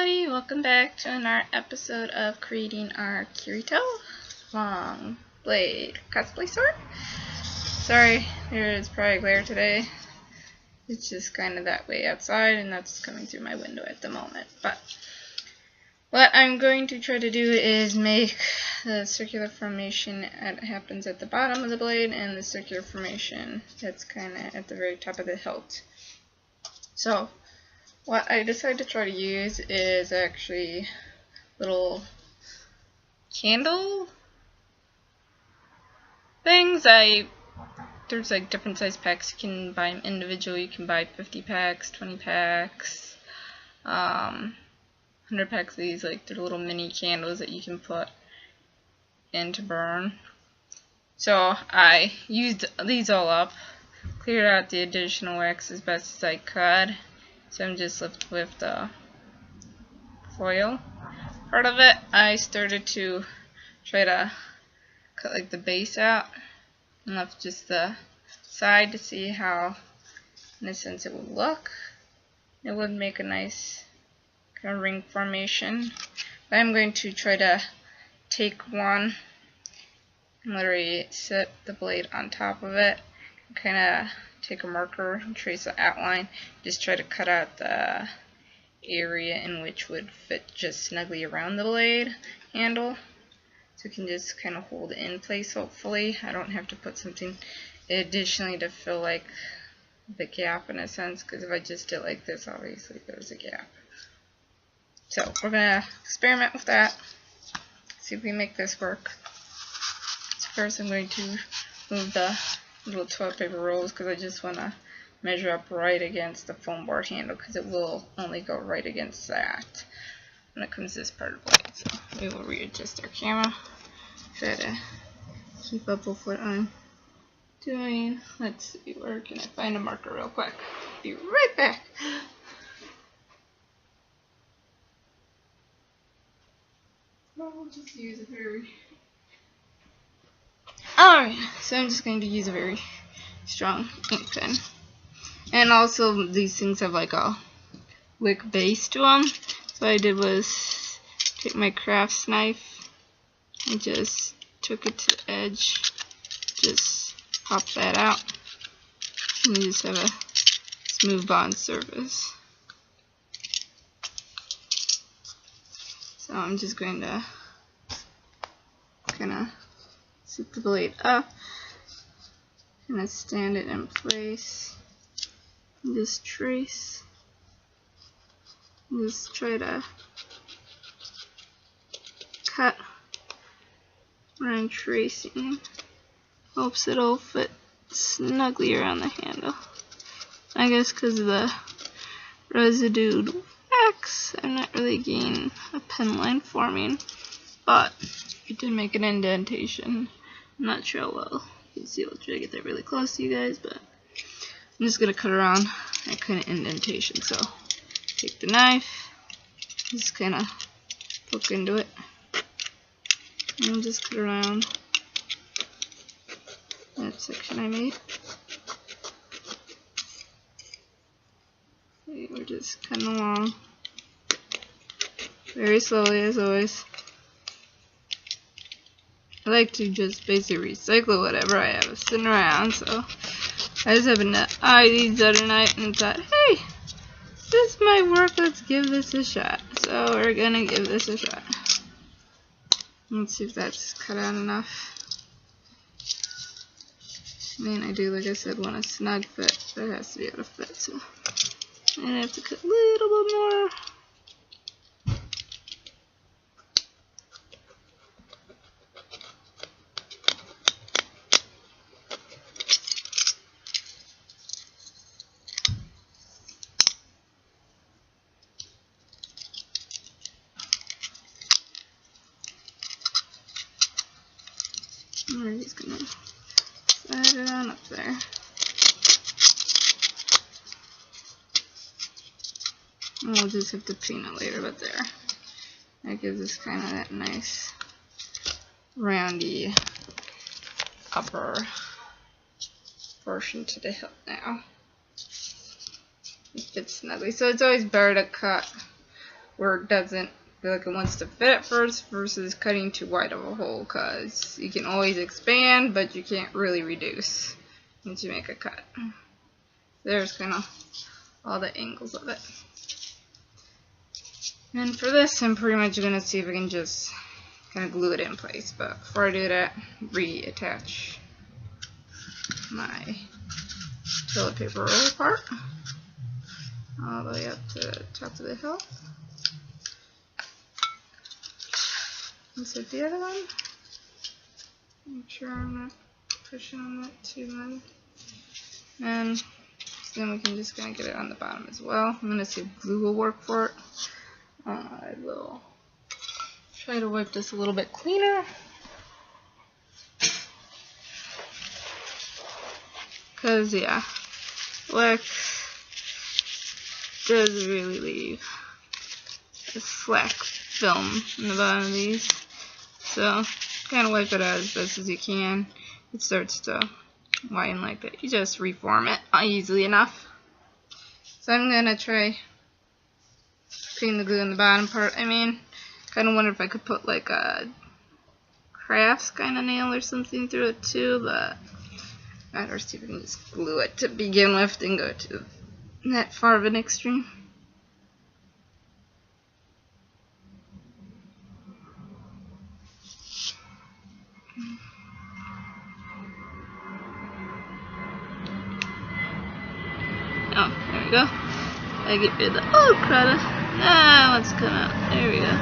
everybody, welcome back to another episode of creating our Kirito long blade cosplay sword. Sorry, there is probably glare today. It's just kind of that way outside and that's coming through my window at the moment. But what I'm going to try to do is make the circular formation that happens at the bottom of the blade and the circular formation that's kind of at the very top of the hilt. So what I decided to try to use is actually little candle things. There's like different size packs. You can buy them individually. You can buy 50 packs, 20 packs, 100 packs of these. Like they're little mini candles that you can put in to burn. So I used these all up, cleared out the additional wax as best as I could. So I'm just left with the foil part of it. I started to try to cut like the base out and left just the side to see how, in a sense, it would look. It would make a nice kind of ring formation. But I'm going to try to take one and literally set the blade on top of it and kind of take a marker and trace the outline. Just try to cut out the area in which would fit just snugly around the blade handle, so it can just kind of hold it in place. Hopefully I don't have to put something additionally to fill like the gap in a sense, because if I just did like this, obviously there's a gap. So we're gonna experiment with that, see if we make this work. So first I'm going to move the little toilet paper rolls because I just want to measure up right against the foam board handle, because it will only go right against that when it comes to this part of the blade. So we will readjust our camera, try to keep up with what I'm doing. Let's see, where can I find a marker real quick? Be right back. I'll just use a very... Alright, so I'm just going to use a very strong ink pen. And also these things have like a wick base to them. So what I did was take my crafts knife and just took it to the edge, just pop that out, and you just have a smooth bond surface. So I'm just going to kind of set the blade up, kind of stand it in place, and just trace, and just try to cut where I'm tracing. Hopes it'll fit snugly around the handle. I guess because of the residue wax, I'm not really getting a pen line forming, but it did make an indentation. I'm not sure how well you can see. I'll try to get that really close to you guys, but I'm just going to cut around that kind of indentation. So take the knife, just kind of poke into it, and just cut around that section I made. Okay, we're just cutting along very slowly as always. I like to just basically recycle whatever I have sitting around, so I just happened to eye these the other night and thought, hey, this might work, let's give this a shot. So we're gonna give this a shot. Let's see if that's cut out enough. I mean, I do, like I said, want a snug fit, but it has to be able to fit, so I have to cut a little bit more. We're just gonna slide it on up there. We'll just have to paint it later, but there. That gives us kind of that nice roundy upper portion to the hilt now. It fits snugly. So it's always better to cut where it doesn't feel like it wants to fit at first, versus cutting too wide of a hole, because you can always expand, but you can't really reduce once you make a cut. There's kind of all the angles of it. And for this, I'm pretty much going to see if I can just kind of glue it in place. But before I do that, reattach my toilet paper roll part all the way up to the top of the hill. Insert the other one. Make sure I'm not pushing on that too much. And then we can just kind of get it on the bottom as well. I'm going to see if glue will work for it. I will try to wipe this a little bit cleaner. Because, yeah, wax does really leave a slack film in the bottom of these. So, kind of wipe it out as best as you can. It starts to whiten like that. You just reform it easily enough. So I'm going to try putting the glue in the bottom part. I mean, kind of wonder if I could put like a crafts kind of nail or something through it too, but I'd rather see if I can just glue it to begin with and go to that far of an extreme. Oh, there we go. I get rid of the old crud. Ah, let's come out. There we go.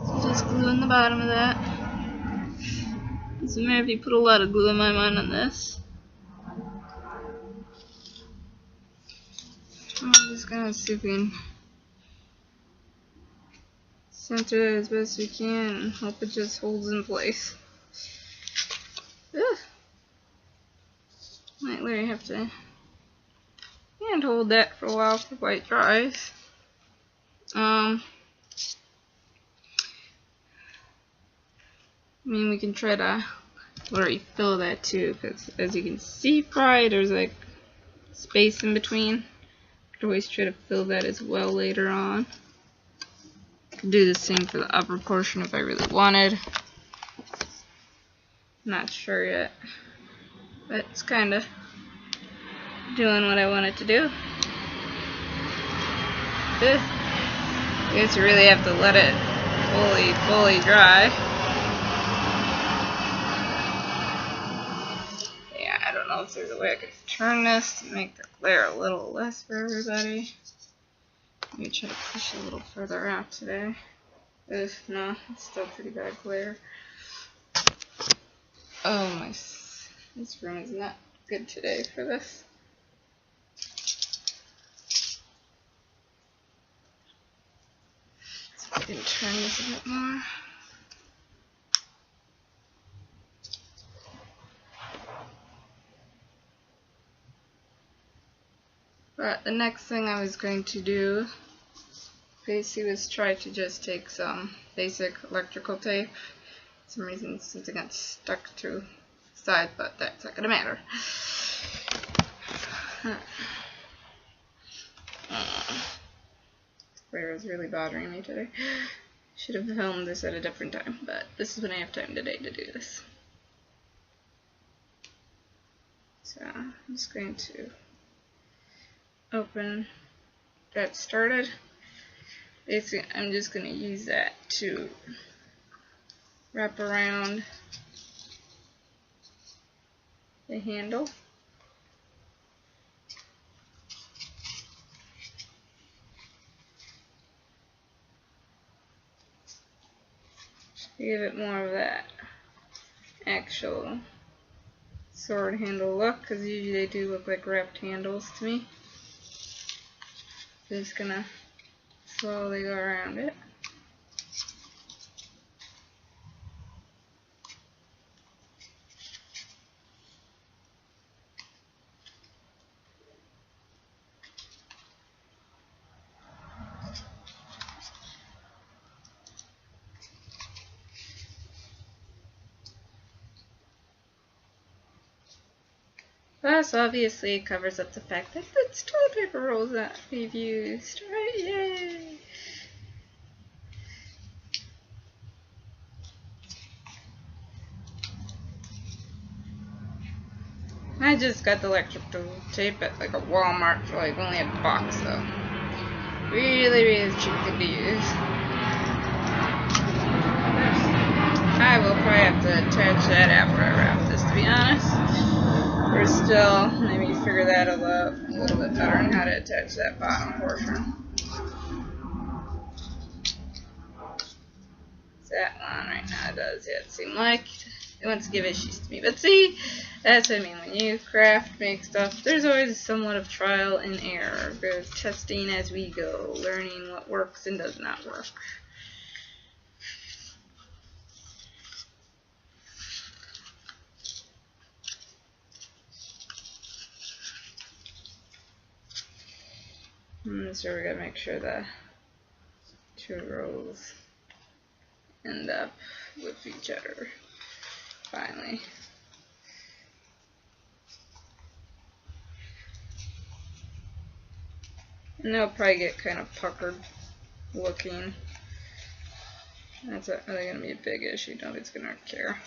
So just glue in the bottom of that. Doesn't matter if you put a lot of glue in my mind on this. I'm just gonna see if we can center it as best we can and hope it just holds in place. Ugh. Might literally have to hand hold that for a while before it dries. I mean, we can try to already fill that too, because as you can see, probably there's like space in between. Could always try to fill that as well later on. Could do the same for the upper portion if I really wanted. Not sure yet, but it's kind of doing what I want it to do. I guess you really have to let it fully dry. Yeah, I don't know if there's a way I could turn this to make the glare a little less for everybody. Let me try to push it a little further out today. No, it's still pretty bad glare. Oh my, this room is not good today for this. So I can turn this a bit more. But the next thing I was going to do basically was try to just take some basic electrical tape. For some reason something got stuck to the side, but that's not gonna matter. Glare is really bothering me today. Should have filmed this at a different time, but this is when I have time today to do this. So I'm just going to open that started. Basically, I'm just going to use that to wrap around the handle. Give it more of that actual sword handle look, because usually they do look like wrapped handles to me. Just gonna slowly go around it. Plus, obviously, it covers up the fact that it's toilet paper rolls that we've used, right? Yay! I just got the electric tape at like a Walmart for like only $1, so really cheap to use. I will probably have to attach that after I wrap this, to be honest. Or still, maybe figure that out a little bit better on how to attach that bottom portion. Is that one right now? It does. Yeah, it seems like it wants to give issues to me. But see, that's what I mean. When you craft, make stuff, there's always somewhat of trial and error. We're testing as we go, learning what works and does not work. So we're gonna make sure the 2 rows end up with each other finally. And they'll probably get kind of puckered looking. That's not really gonna be a big issue. Nobody's gonna care.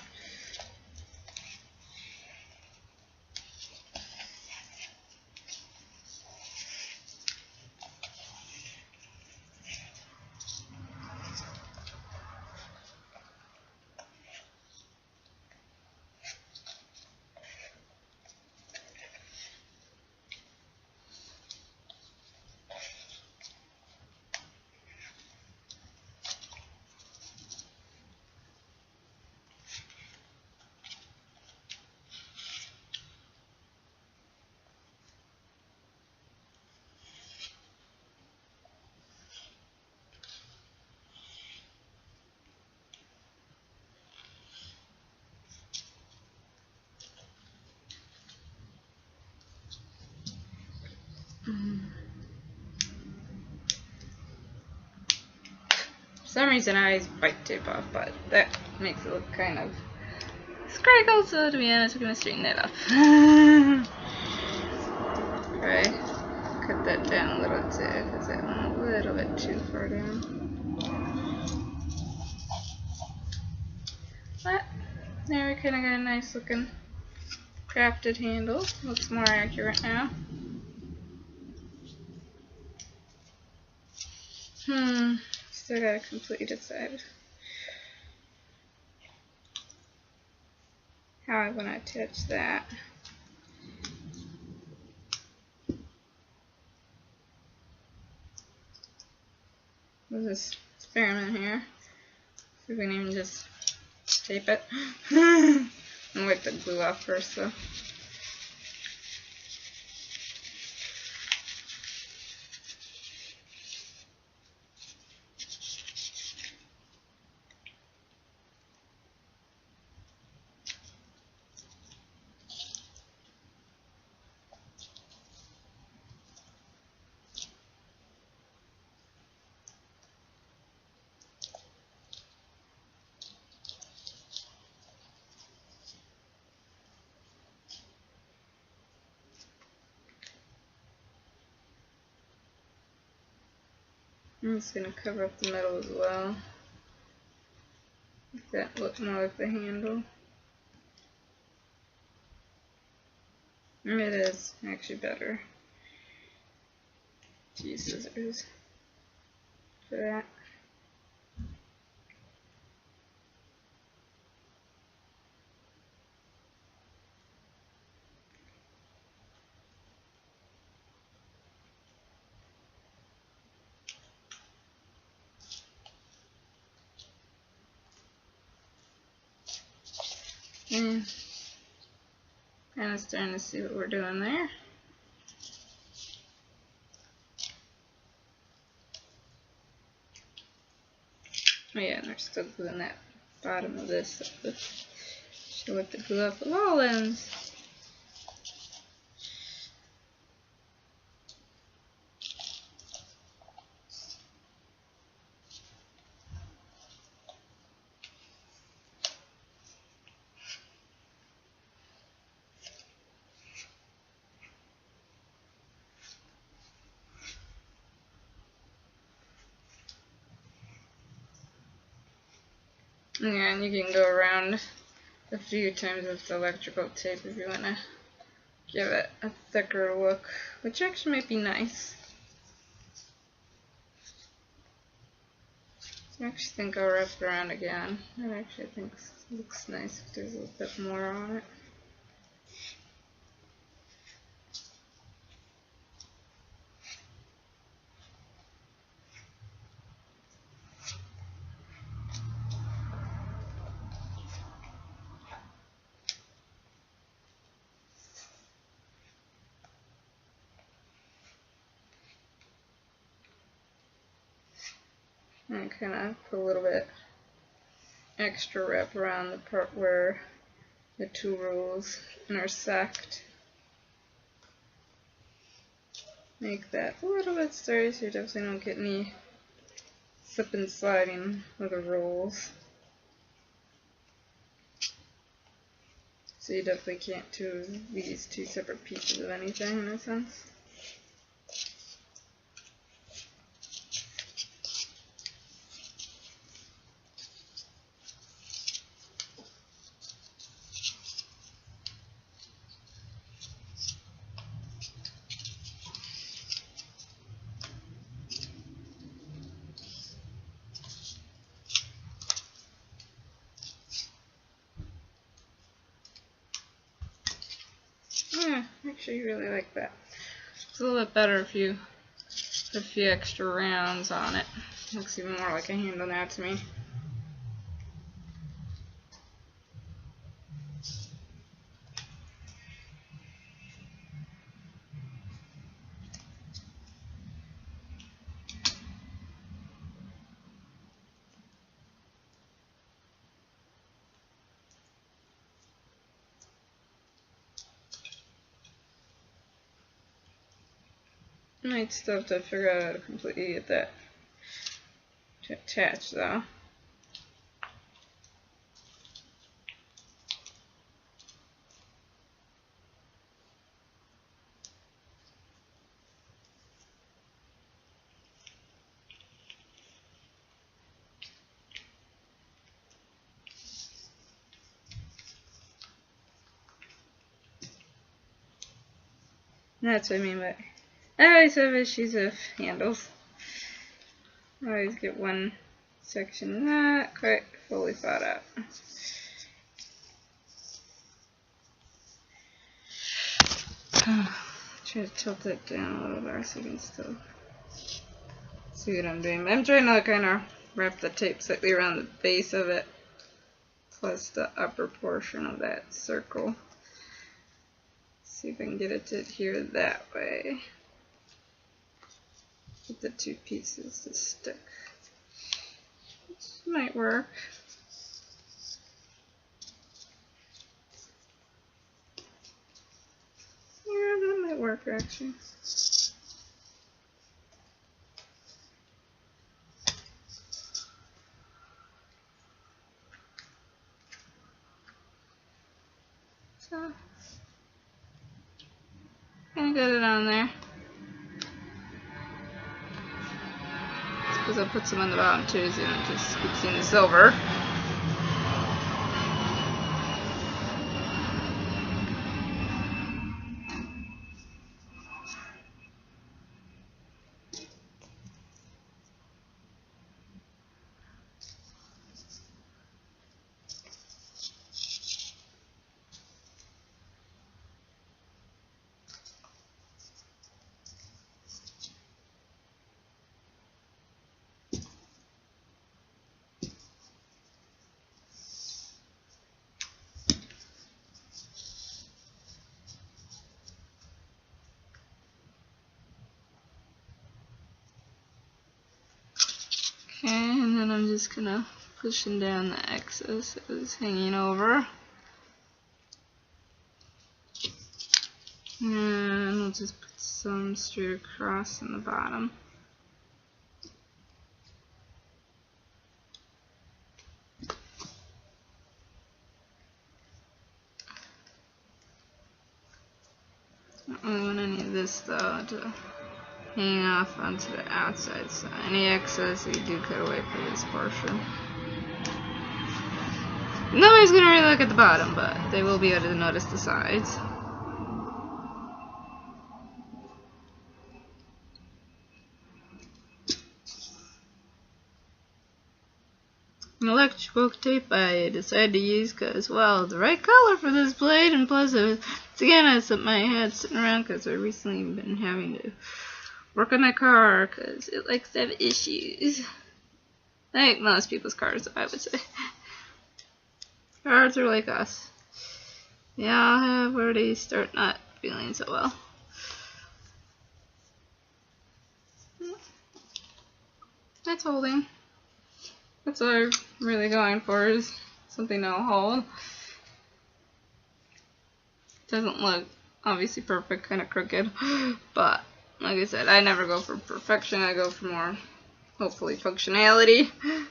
For some reason I always bite tape off, but that makes it look kind of scraggled, so to be honest, we're going to straighten that up. Try cut that down a little too, because that went a little bit too far down. But there we kind of got a nice looking crafted handle. Looks more accurate now. Still gotta completely decide how I want to attach that. We'll just experiment here. See if we can even just tape it. And wipe the glue off first though. I'm just going to cover up the middle as well. Make that look more like the handle. It is actually better to use scissors for that. And kind of starting to see what we're doing there. Oh yeah, and we're still gluing that bottom of this up. Show what the glue up of all ends. Yeah, and you can go around a few times with the electrical tape if you want to give it a thicker look, which actually might be nice. I actually think I'll wrap it around again. I actually think it looks nice if there's a little bit more on it. And kind of put a little bit extra wrap around the part where the two rules intersect. Make that a little bit sturdy so you definitely don't get any slip and sliding with the rules. So you definitely can't do these two separate pieces of anything in a sense. Yeah, actually really like that. It's a little bit better if you put a few extra rounds on it. Looks even more like a handle now to me. Might still have to figure out how to completely get that to attach though. That's what I mean by I always have issues with handles. I always get one section not quite fully thought out. Try to tilt it down a little better so you can still see what I'm doing. But I'm trying to kind of wrap the tape slightly around the base of it, plus the upper portion of that circle. See if I can get it to adhere that way. Get the two pieces to stick. This might work. Yeah, that might work actually. So, gonna get it on there. Suppose I'll put some on the bottom too, so it just scoops in the silver. Okay, and then I'm just gonna pushing down the excess that was hanging over. And we'll just put some straight across in the bottom. Don't really want any of this though to hang off onto the outside, so any excess you do cut away for this portion. Nobody's gonna really look at the bottom, but they will be able to notice the sides. An electrical tape I decided to use because, well, the right color for this blade, and plus it's something I had sitting around because I've recently been having to work on my car because it likes to have issues. Like most people's cars, I would say. Cars are like us. Yeah, I have already start not feeling so well. That's holding. That's what I'm really going for, is something that'll hold. Doesn't look obviously perfect, kind of crooked, but like I said, I never go for perfection. I go for more, hopefully, functionality. And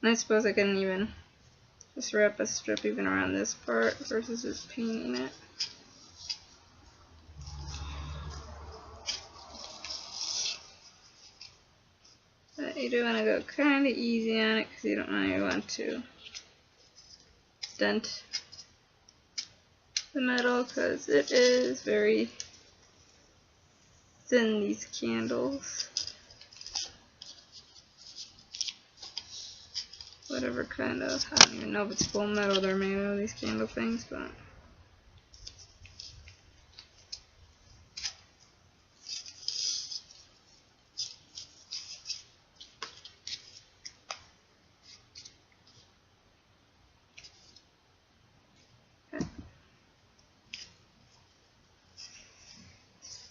I suppose I can even just wrap a strip even around this part versus just painting it. But you do want to go kind of easy on it because you don't really want to dent the metal because it is very thin, these candles. Whatever kind of, I don't even know if it's full metal they're made of, these candle things, but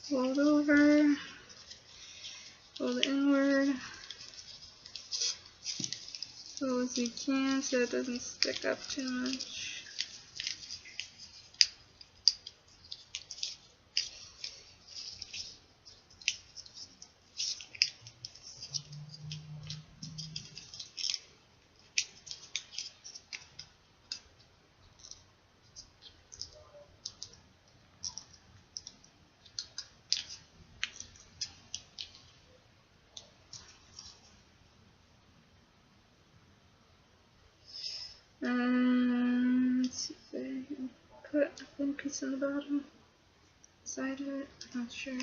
fold over, fold inward, fold as you can so it doesn't stick up too much. Let's see if I can put a thin piece on the bottom side of it. I'm not sure.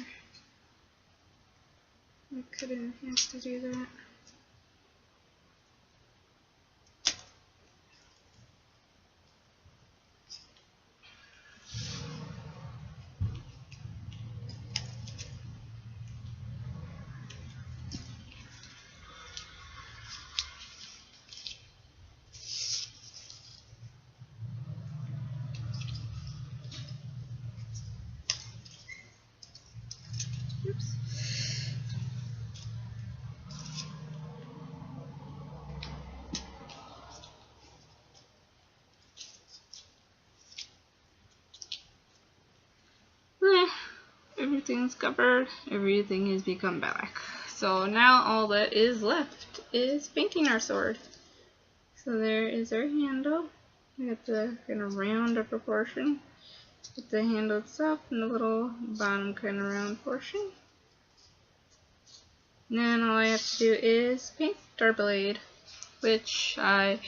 I couldn't have to do that. Oops. Everything's covered, everything has become black. So now all that is left is painting our sword. So there is our handle. We have to kind of round a proportion with the handle itself and the little bottom kind of round portion. And then all I have to do is paint our blade, which I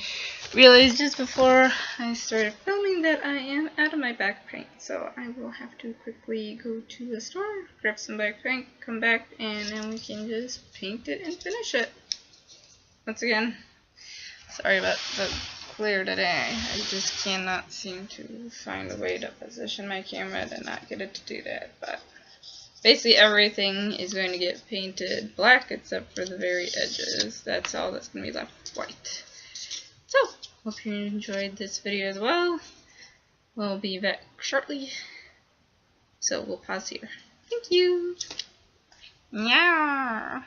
realized just before I started filming that I am out of my back paint, so I will have to quickly go to the store, grab some back paint, come back, and then we can just paint it and finish it. Once again, sorry about the glare today. I just cannot seem to find a way to position my camera to not get it to do that, but basically everything is going to get painted black except for the very edges. That's all that's going to be left white. So, hope you enjoyed this video as well. We'll be back shortly. So we'll pause here. Thank you. Yeah.